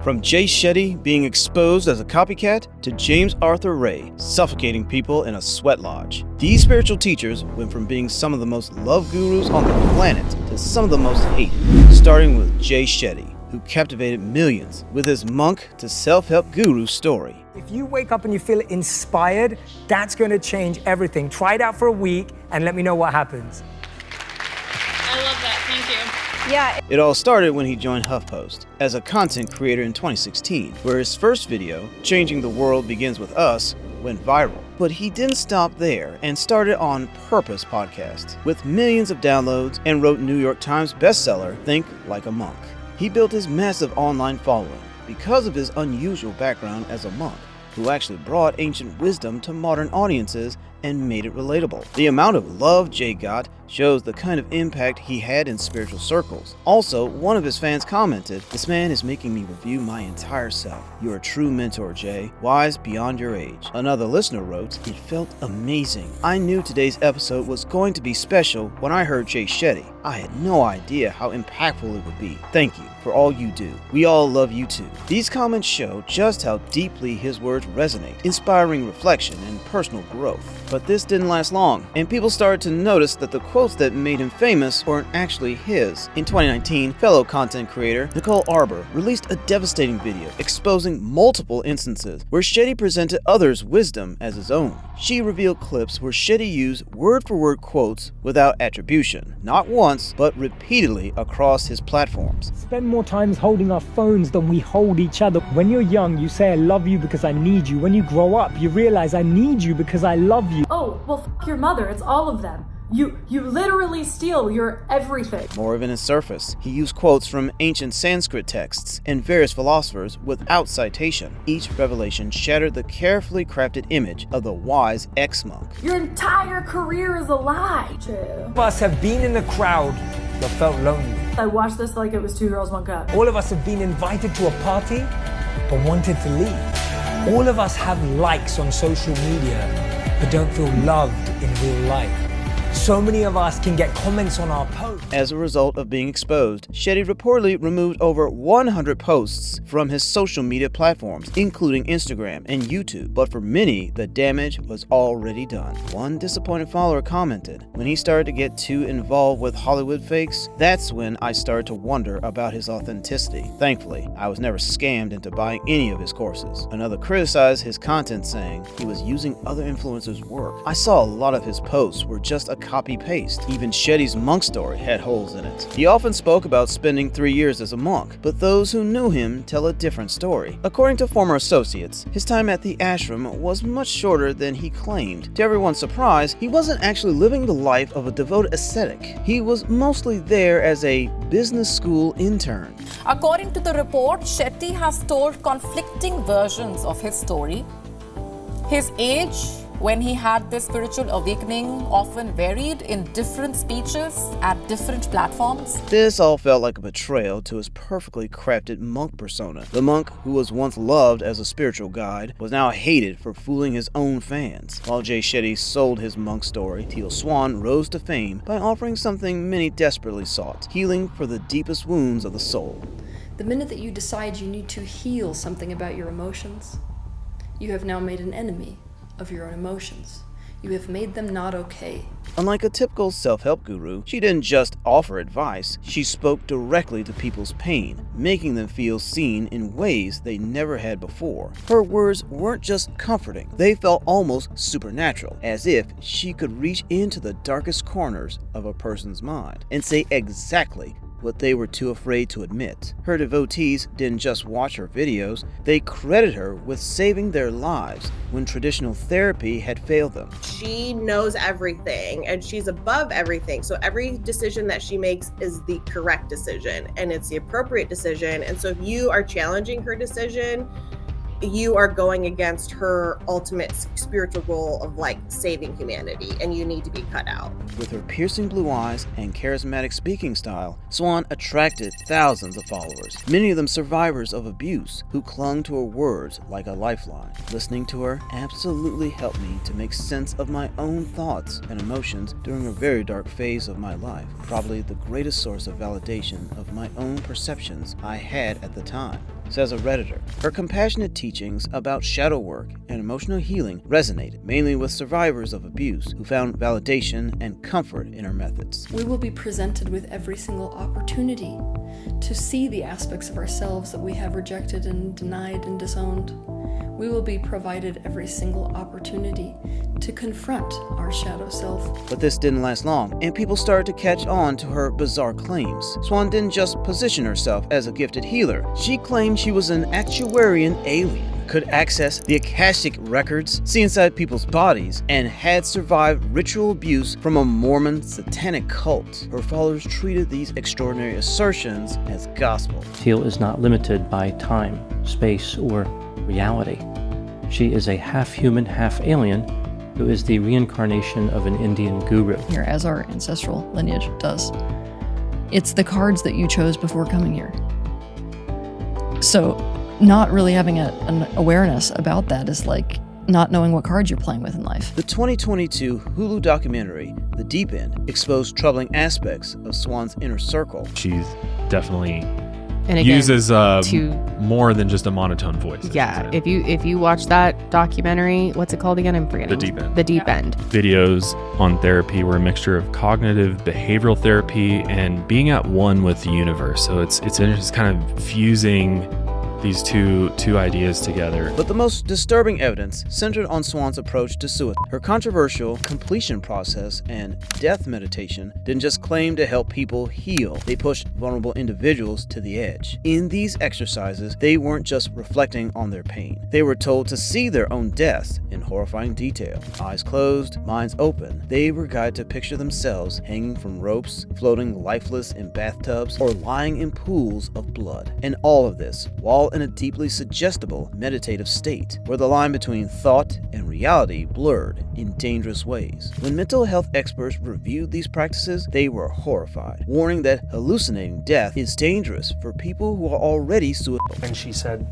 From Jay Shetty being exposed as a copycat to James Arthur Ray suffocating people in a sweat lodge, these spiritual teachers went from being some of the most loved gurus on the planet to some of the most hated, starting with Jay Shetty, who captivated millions with his monk to self-help guru story. If you wake up and you feel inspired, that's going to change everything. Try it out for a week and let me know what happens. I love that, thank you. Yeah. It all started when he joined HuffPost as a content creator in 2016, where his first video, Changing the World Begins With Us, went viral. But he didn't stop there and started On Purpose podcast with millions of downloads and wrote New York Times bestseller, Think Like a Monk. He built his massive online following because of his unusual background as a monk, who actually brought ancient wisdom to modern audiences and made it relatable. The amount of love Jay got shows the kind of impact he had in spiritual circles. Also, one of his fans commented, "This man is making me review my entire self. You're a true mentor, Jay, wise beyond your age." Another listener wrote, "It felt amazing. I knew today's episode was going to be special when I heard Jay Shetty. I had no idea how impactful it would be. Thank you for all you do. We all love you too." These comments show just how deeply his words resonate, inspiring reflection and personal growth. But this didn't last long, and people started to notice that the quotes that made him famous weren't actually his. In 2019, fellow content creator Nicole Arbor released a devastating video exposing multiple instances where Shetty presented others' wisdom as his own. She revealed clips where Shetty used word-for-word quotes without attribution, not once, but repeatedly across his platforms. Spend more time holding our phones than we hold each other. When you're young, you say, "I love you because I need you." When you grow up, you realize, "I need you because I love you." Oh, well, f*** your mother. It's all of them. You literally steal your everything. More than his surface, he used quotes from ancient Sanskrit texts and various philosophers without citation. Each revelation shattered the carefully crafted image of the wise ex-monk. Your entire career is a lie. True. All of us have been in the crowd but felt lonely. I watched this like it was Two Girls, One Cup. All of us have been invited to a party but wanted to leave. All of us have likes on social media but don't feel loved in real life. So many of us can get comments on our posts. As a result of being exposed, Shetty reportedly removed over 100 posts from his social media platforms, including Instagram and YouTube. But for many, the damage was already done. One disappointed follower commented, "When he started to get too involved with Hollywood fakes, that's when I started to wonder about his authenticity. Thankfully, I was never scammed into buying any of his courses." Another criticized his content, saying he was using other influencers' work. "I saw a lot of his posts were just a copy-paste. Even Shetty's monk story had holes in it." He often spoke about spending 3 years as a monk, but those who knew him tell a different story. According to former associates, his time at the ashram was much shorter than he claimed. To everyone's surprise, he wasn't actually living the life of a devoted ascetic. He was mostly there as a business school intern. According to the report, Shetty has told conflicting versions of his story. His age, when he had this spiritual awakening, often varied in different speeches at different platforms. This all felt like a betrayal to his perfectly crafted monk persona. The monk who was once loved as a spiritual guide was now hated for fooling his own fans. While Jay Shetty sold his monk story, Teal Swan rose to fame by offering something many desperately sought: healing for the deepest wounds of the soul. The minute that you decide you need to heal something about your emotions, you have now made an enemy of your own emotions. You have made them not okay. Unlike a typical self-help guru, she didn't just offer advice, she spoke directly to people's pain, making them feel seen in ways they never had before. Her words weren't just comforting, they felt almost supernatural, as if she could reach into the darkest corners of a person's mind and say exactly what they were too afraid to admit. Her devotees didn't just watch her videos, they credit her with saving their lives when traditional therapy had failed them. She knows everything and she's above everything. So every decision that she makes is the correct decision and it's the appropriate decision. And so if you are challenging her decision, you are going against her ultimate spiritual goal of like saving humanity, and you need to be cut out. With her piercing blue eyes and charismatic speaking style, Swan attracted thousands of followers, many of them survivors of abuse who clung to her words like a lifeline. Listening to her absolutely helped me to make sense of my own thoughts and emotions during a very dark phase of my life, probably the greatest source of validation of my own perceptions I had at the time. says a Redditor. Her compassionate teachings about shadow work and emotional healing resonated mainly with survivors of abuse who found validation and comfort in her methods. We will be presented with every single opportunity to see the aspects of ourselves that we have rejected and denied and disowned. We will be provided every single opportunity to confront our shadow self. But this didn't last long, and people started to catch on to her bizarre claims. Swan didn't just position herself as a gifted healer. She claimed she was an Arcturian alien, could access the Akashic records, see inside people's bodies, and had survived ritual abuse from a Mormon satanic cult. Her followers treated these extraordinary assertions as gospel. Teal is not limited by time, space, or reality. She is a half-human, half-alien who is the reincarnation of an Indian guru. Here, as our ancestral lineage does. It's the cards that you chose before coming here. So not really having an awareness about that is like not knowing what cards you're playing with in life. The 2022 Hulu documentary, The Deep End, exposed troubling aspects of Swan's inner circle. She's definitely and again, uses more than just a monotone voice. Yeah, if you watch that documentary, what's it called again? I'm forgetting. The Deep End. The Deep End. Videos on therapy were a mixture of cognitive behavioral therapy and being at one with the universe. So it's kind of fusing these two ideas together. But the most disturbing evidence centered on Swan's approach to suicide. Her controversial completion process and death meditation didn't just claim to help people heal, they pushed vulnerable individuals to the edge. In these exercises, they weren't just reflecting on their pain. They were told to see their own deaths in horrifying detail. Eyes closed, minds open, they were guided to picture themselves hanging from ropes, floating lifeless in bathtubs, or lying in pools of blood. And all of this, while in a deeply suggestible meditative state, where the line between thought and reality blurred in dangerous ways. When mental health experts reviewed these practices, they were horrified, warning that hallucinating death is dangerous for people who are already suicidal. And she said,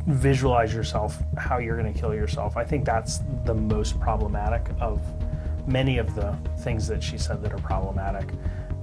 visualize yourself how you're going to kill yourself. I think that's the most problematic of many of the things that she said that are problematic,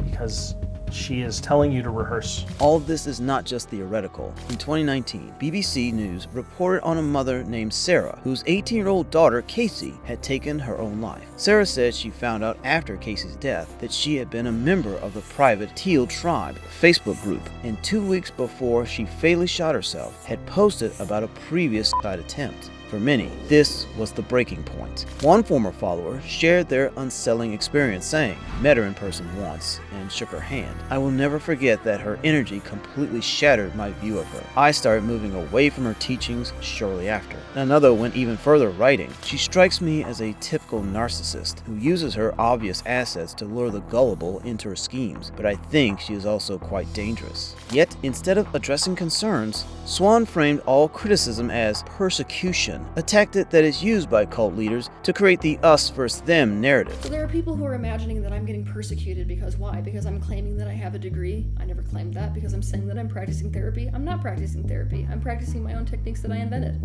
because she is telling you to rehearse. All of this is not just theoretical. In 2019, BBC News reported on a mother named Sarah, whose 18-year-old daughter, Casey, had taken her own life. Sarah said she found out after Casey's death that she had been a member of the private Teal Tribe Facebook group, and 2 weeks before she fatally shot herself, had posted about a previous suicide attempt. For many, this was the breaking point. One former follower shared their unsettling experience, saying, "Met her in person once and shook her hand. I will never forget that her energy completely shattered my view of her. I started moving away from her teachings shortly after." Another went even further, writing, "She strikes me as a typical narcissist who uses her obvious assets to lure the gullible into her schemes, but I think she is also quite dangerous." Yet, instead of addressing concerns, Swan framed all criticism as persecution, a tactic that is used by cult leaders to create the us versus them narrative. So there are people who are imagining that I'm getting persecuted because why? Because I'm claiming that I have a degree. I never claimed that. Because I'm saying that I'm practicing therapy. I'm not practicing therapy. I'm practicing my own techniques that I invented.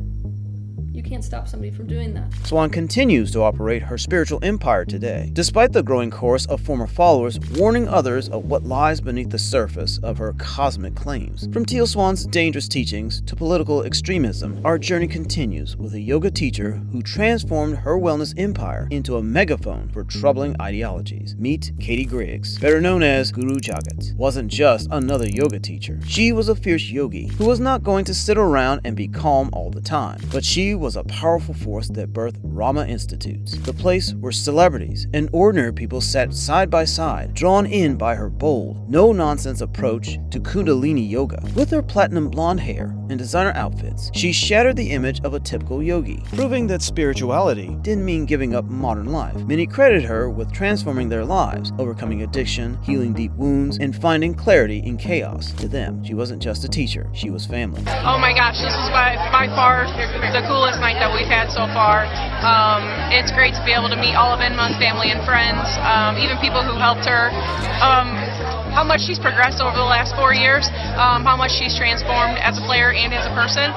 You can't stop somebody from doing that. Swan continues to operate her spiritual empire today, despite the growing chorus of former followers warning others of what lies beneath the surface of her cosmic claims. From Teal Swan's dangerous teachings to political extremism, our journey continues with a yoga teacher who transformed her wellness empire into a megaphone for troubling ideologies. Meet Katie Griggs, better known as Guru Jagat. Wasn't just another yoga teacher. She was a fierce yogi who was not going to sit around and be calm all the time, but she was a powerful force that birthed Rama Institutes, the place where celebrities and ordinary people sat side by side, drawn in by her bold, no-nonsense approach to Kundalini yoga. With her platinum blonde hair and designer outfits, she shattered the image of a typical yogi, proving that spirituality didn't mean giving up modern life. Many credit her with transforming their lives, overcoming addiction, healing deep wounds, and finding clarity in chaos. To them, she wasn't just a teacher, she was family. Oh my gosh, this is by far the coolest night that we've had so far. It's great to be able to meet all of Enma's family and friends, even people who helped her. how much she's progressed over the last 4 years, how much she's transformed as a player and as a person.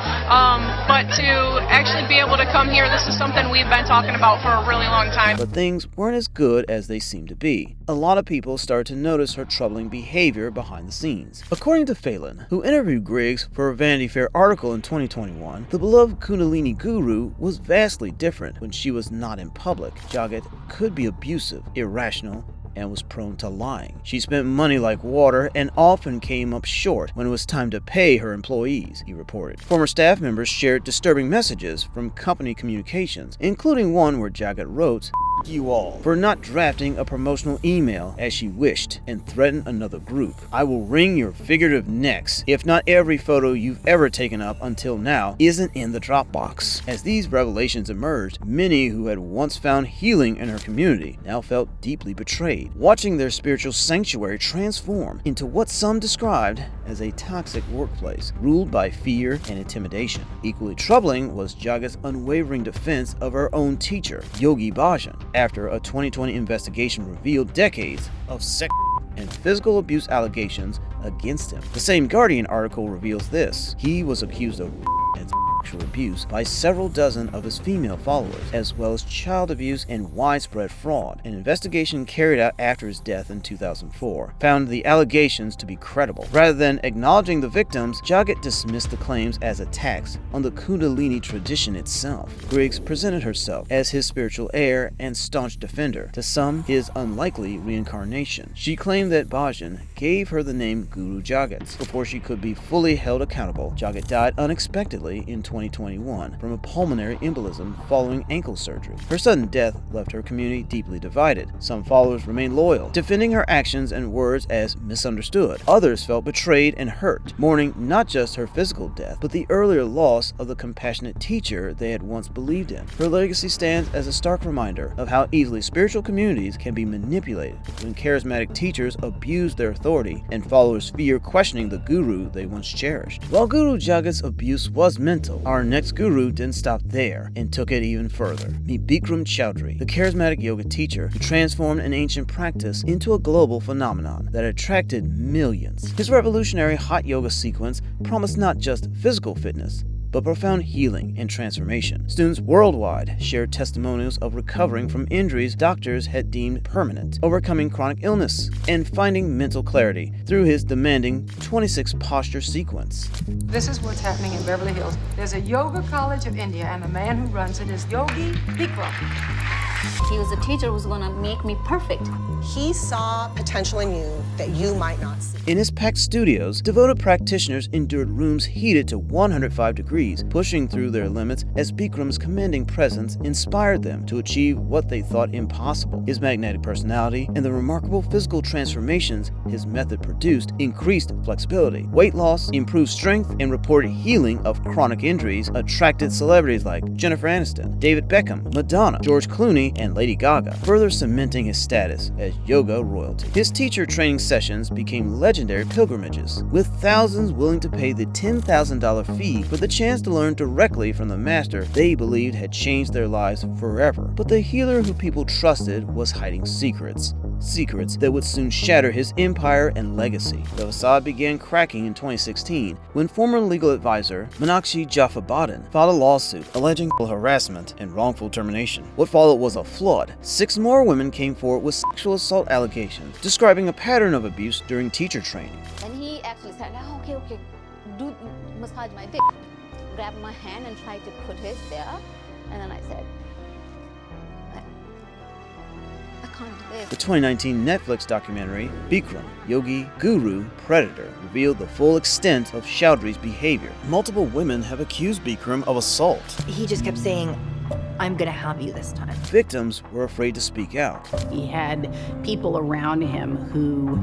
But to actually be able to come here, this is something we've been talking about for a really long time. But things weren't as good as they seemed to be. A lot of people started to notice her troubling behavior behind the scenes. According to Phelan, who interviewed Griggs for a Vanity Fair article in 2021, the beloved Kundalini guru was vastly different when she was not in public. Jagat could be abusive, irrational, and was prone to lying. She spent money like water and often came up short when it was time to pay her employees, he reported. Former staff members shared disturbing messages from company communications, including one where Jagat wrote, "You all," for not drafting a promotional email as she wished, and threatened another group. "I will wring your figurative necks if not every photo you've ever taken up until now isn't in the Dropbox." As these revelations emerged, many who had once found healing in her community now felt deeply betrayed, watching their spiritual sanctuary transform into what some described as a toxic workplace, ruled by fear and intimidation. Equally troubling was Jagat's unwavering defense of her own teacher, Yogi Bhajan, after a 2020 investigation revealed decades of sexual and physical abuse allegations against him. The same Guardian article reveals this. He was accused of and sexual abuse by several dozen of his female followers, as well as child abuse and widespread fraud. An investigation carried out after his death in 2004 found the allegations to be credible. Rather than acknowledging the victims, Jagat dismissed the claims as attacks on the Kundalini tradition itself. Griggs presented herself as his spiritual heir and staunch defender, to some his unlikely reincarnation. She claimed that Bhajan gave her the name Guru Jagat. Before she could be fully held accountable, Jagat died unexpectedly in 2021 from a pulmonary embolism following ankle surgery. Her sudden death left her community deeply divided. Some followers remained loyal, defending her actions and words as misunderstood. Others felt betrayed and hurt, mourning not just her physical death, but the earlier loss of the compassionate teacher they had once believed in. Her legacy stands as a stark reminder of how easily spiritual communities can be manipulated when charismatic teachers abuse their authority and followers fear questioning the guru they once cherished. While Guru Jagat's abuse was mental, our next guru didn't stop there and took it even further. Meet Bikram Choudhury, the charismatic yoga teacher who transformed an ancient practice into a global phenomenon that attracted millions. His revolutionary hot yoga sequence promised not just physical fitness, but profound healing and transformation. Students worldwide shared testimonials of recovering from injuries doctors had deemed permanent, overcoming chronic illness, and finding mental clarity through his demanding 26 posture sequence. This is what's happening in Beverly Hills. There's a yoga college of India, and the man who runs it is Yogi Bikram. He was a teacher who was going to make me perfect. He saw potential in you that you might not see. In his packed studios, devoted practitioners endured rooms heated to 105 degrees, pushing through their limits as Bikram's commanding presence inspired them to achieve what they thought impossible. His magnetic personality and the remarkable physical transformations his method produced increased flexibility, weight loss, improved strength, and reported healing of chronic injuries attracted celebrities like Jennifer Aniston, David Beckham, Madonna, George Clooney, and Lady Gaga, further cementing his status as yoga royalty. His teacher training sessions became legendary pilgrimages, with thousands willing to pay the $10,000 fee for the chance to learn directly from the master they believed had changed their lives forever. But the healer who people trusted was hiding secrets that would soon shatter his empire and legacy. The facade began cracking in 2016 when former legal advisor Meenakshi Jaffabardhan filed a lawsuit alleging harassment and wrongful termination. What followed was a flood. 6 more women came forward with sexual assault allegations, describing a pattern of abuse during teacher training. And he actually said, oh, okay, do massage my dick. Grabbed my hand and tried to put his there. And then I said, The 2019 Netflix documentary, Bikram, Yogi, Guru, Predator, revealed the full extent of Choudhury's behavior. Multiple women have accused Bikram of assault. He just kept saying, I'm gonna have you this time. Victims were afraid to speak out. He had people around him who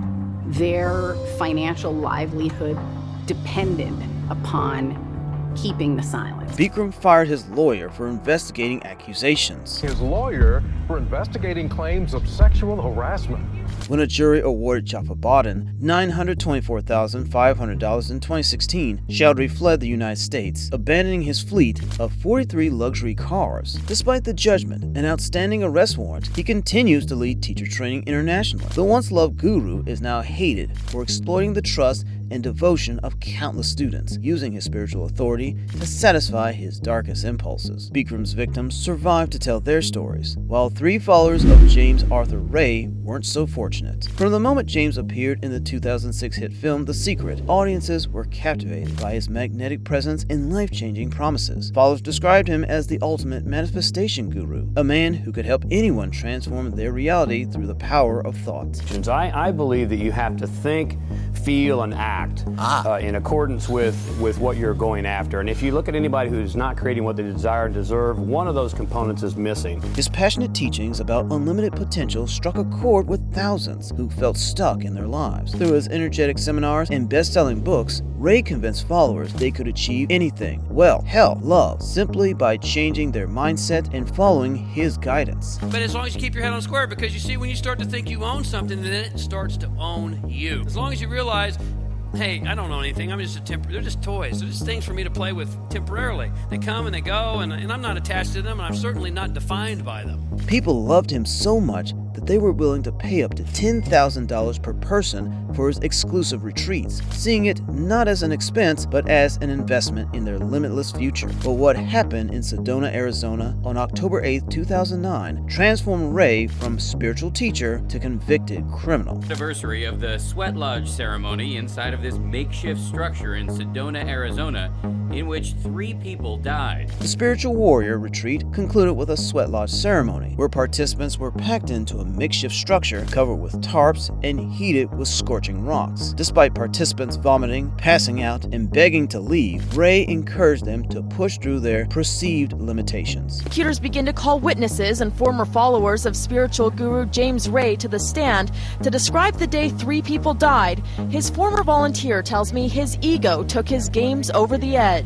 their financial livelihood depended upon keeping the silence. Bikram fired his lawyer for investigating accusations. His lawyer for investigating claims of sexual harassment. When a jury awarded Chafabadan $924,500 in 2016, Choudhury fled the United States, abandoning his fleet of 43 luxury cars. Despite the judgment and outstanding arrest warrant, he continues to lead teacher training internationally. The once-loved guru is now hated for exploiting the trust and devotion of countless students, using his spiritual authority to satisfy his darkest impulses. Bikram's victims survived to tell their stories, while 3 followers of James Arthur Ray weren't so fortunate. From the moment James appeared in the 2006 hit film The Secret, audiences were captivated by his magnetic presence and life-changing promises. Followers described him as the ultimate manifestation guru, a man who could help anyone transform their reality through the power of thought. I believe that you have to think, feel, and act in accordance with what you're going after. And if you look at anybody who's not creating what they desire and deserve, one of those components is missing. His passionate teachings about unlimited potential struck a chord with thousands who felt stuck in their lives. Through his energetic seminars and best-selling books, Ray convinced followers they could achieve anything, wealth, health, love, simply by changing their mindset and following his guidance. But as long as you keep your head on square, because you see, when you start to think you own something, then it starts to own you. As long as you realize, hey, I don't know anything. I'm just they're just toys. They're just things for me to play with temporarily. They come and they go, and I'm not attached to them, and I'm certainly not defined by them. People loved him so much that they were willing to pay up to $10,000 per person for his exclusive retreats, seeing it not as an expense, but as an investment in their limitless future. But what happened in Sedona, Arizona on October 8, 2009 transformed Ray from spiritual teacher to convicted criminal. Anniversary of the Sweat Lodge ceremony inside of this makeshift structure in Sedona, Arizona, in which 3 people died. The spiritual warrior retreat concluded with a sweat lodge ceremony, where participants were packed into a makeshift structure covered with tarps and heated with scorching rocks. Despite participants vomiting, passing out, and begging to leave, Ray encouraged them to push through their perceived limitations. Prosecutors begin to call witnesses and former followers of spiritual guru James Ray to the stand to describe the day 3 people died. His former volunteer tells me his ego took his games over the edge.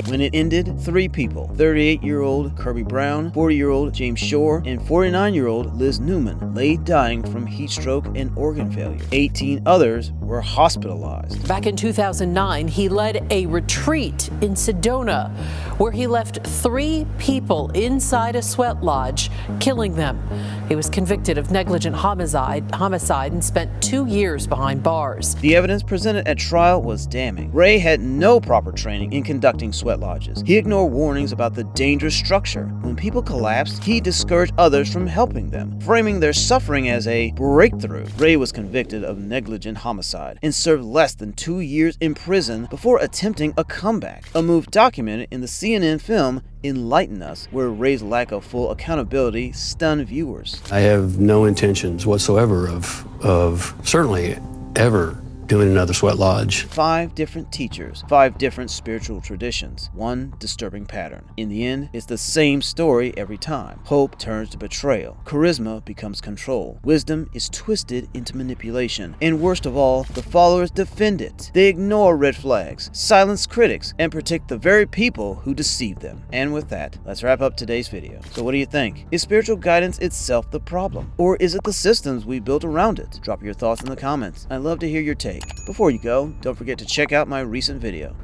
When it ended, 3 people, 38-year-old Kirby Brown, 40-year-old James Shore, and 49-year-old Liz Newman, lay dying from heat stroke and organ failure. 18 others were hospitalized. Back in 2009, he led a retreat in Sedona where he left 3 people inside a sweat lodge, killing them. He was convicted of negligent homicide and spent 2 years behind bars. The evidence presented at trial was damning. Ray had no proper training in conducting sweat lodges. He ignored warnings about the dangerous structure. When people collapsed, he discouraged others from helping them, framing their suffering as a breakthrough. Ray was convicted of negligent homicide and served less than 2 years in prison before attempting a comeback, a move documented in the CNN film Enlightened, where Ray's lack of full accountability stunned viewers. I have no intentions whatsoever of certainly ever doing another sweat lodge. 5 different teachers, 5 different spiritual traditions, one disturbing pattern. In the end, it's the same story every time. Hope turns to betrayal. Charisma becomes control. Wisdom is twisted into manipulation. And worst of all, the followers defend it. They ignore red flags, silence critics, and protect the very people who deceive them. And with that, let's wrap up today's video. So what do you think? Is spiritual guidance itself the problem? Or is it the systems we built around it? Drop your thoughts in the comments. I'd love to hear your take. Before you go, don't forget to check out my recent video.